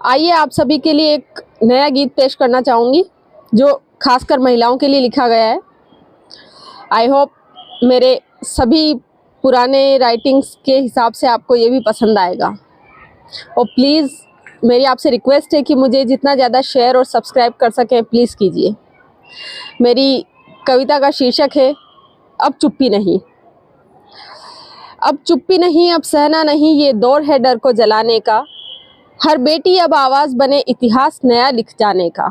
आइए आप सभी के लिए एक नया गीत पेश करना चाहूँगी जो खासकर महिलाओं के लिए लिखा गया है। आई होप मेरे सभी पुराने राइटिंग्स के हिसाब से आपको ये भी पसंद आएगा। और प्लीज़ मेरी आपसे रिक्वेस्ट है कि मुझे जितना ज़्यादा शेयर और सब्सक्राइब कर सकें प्लीज़ कीजिए। मेरी कविता का शीर्षक है अब चुप्पी नहीं। अब चुप्पी नहीं, अब सहना नहीं, ये दौर है डर को जलाने का। हर बेटी अब आवाज़ बने इतिहास नया लिख जाने का।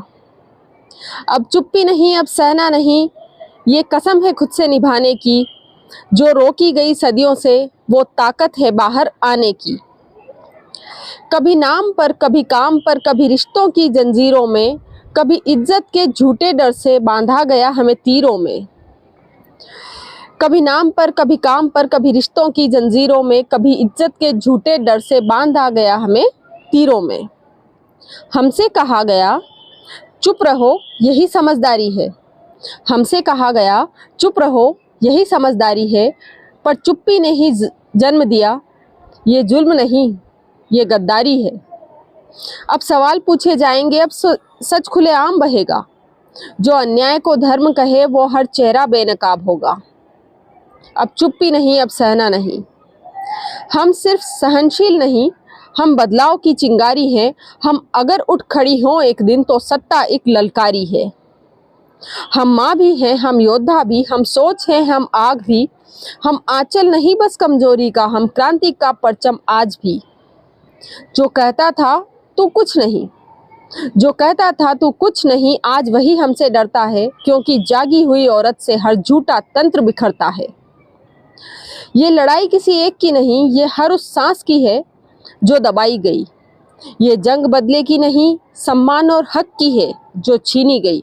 अब चुप्पी नहीं, अब सहना नहीं, ये कसम है खुद से निभाने की। जो रोकी गई सदियों से वो ताकत है बाहर आने की। कभी नाम पर, कभी काम पर, कभी रिश्तों की जंजीरों में, कभी इज्जत के झूठे डर से बांधा गया हमें तीरों में। कभी नाम पर, कभी काम पर, कभी रिश्तों की जंजीरों में, कभी इज्जत के झूठे डर से बांधा गया हमें तीरों में। हमसे कहा गया चुप रहो यही समझदारी है। हमसे कहा गया चुप रहो यही समझदारी है। पर चुप्पी ने ही जन्म दिया, ये जुल्म नहीं ये गद्दारी है। अब सवाल पूछे जाएंगे, अब सच खुलेआम बहेगा। जो अन्याय को धर्म कहे वो हर चेहरा बेनकाब होगा। अब चुप्पी नहीं, अब सहना नहीं। हम सिर्फ सहनशील नहीं, हम बदलाव की चिंगारी हैं। हम अगर उठ खड़ी हों एक दिन तो सत्ता एक ललकारी है। हम माँ भी हैं, हम योद्धा भी, हम सोच हैं, हम आग भी। हम आंचल नहीं बस कमजोरी का, हम क्रांति का परचम आज भी। जो कहता था तू कुछ नहीं, जो कहता था तू कुछ नहीं, आज वही हमसे डरता है। क्योंकि जागी हुई औरत से हर झूठा तंत्र बिखरता है। ये लड़ाई किसी एक की नहीं, ये हर उस सांस की है जो दबाई गई। ये जंग बदले की नहीं, सम्मान और हक की है जो छीनी गई।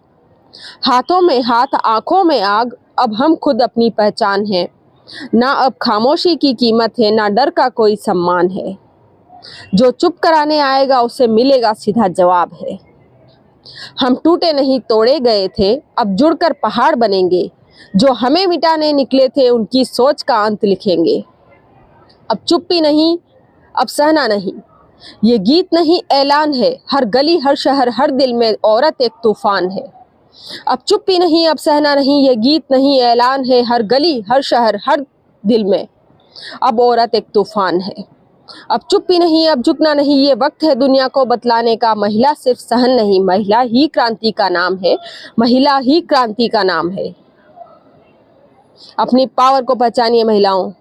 हाथों में हाथ, आंखों में आग, अब हम खुद अपनी पहचान है। ना अब खामोशी की कीमत है, ना डर का कोई सम्मान है। जो चुप कराने आएगा उसे मिलेगा सीधा जवाब है। हम टूटे नहीं तोड़े गए थे, अब जुड़कर पहाड़ बनेंगे। जो हमें मिटाने निकले थे उनकी सोच का अंत लिखेंगे। अब चुप्पी नहीं, अब सहना नहीं, ये गीत नहीं ऐलान है। हर गली हर शहर हर दिल में औरत एक तूफान है। अब चुप्पी नहीं, अब सहना नहीं, ये गीत नहीं ऐलान है। हर गली हर शहर हर दिल में अब औरत एक तूफान है। अब चुप्पी नहीं, अब झुकना नहीं, ये वक्त है दुनिया को बतलाने का। महिला सिर्फ सहन नहीं, महिला ही क्रांति का नाम है। महिला ही क्रांति का नाम है। अपनी पावर को पहचानिए महिलाओं।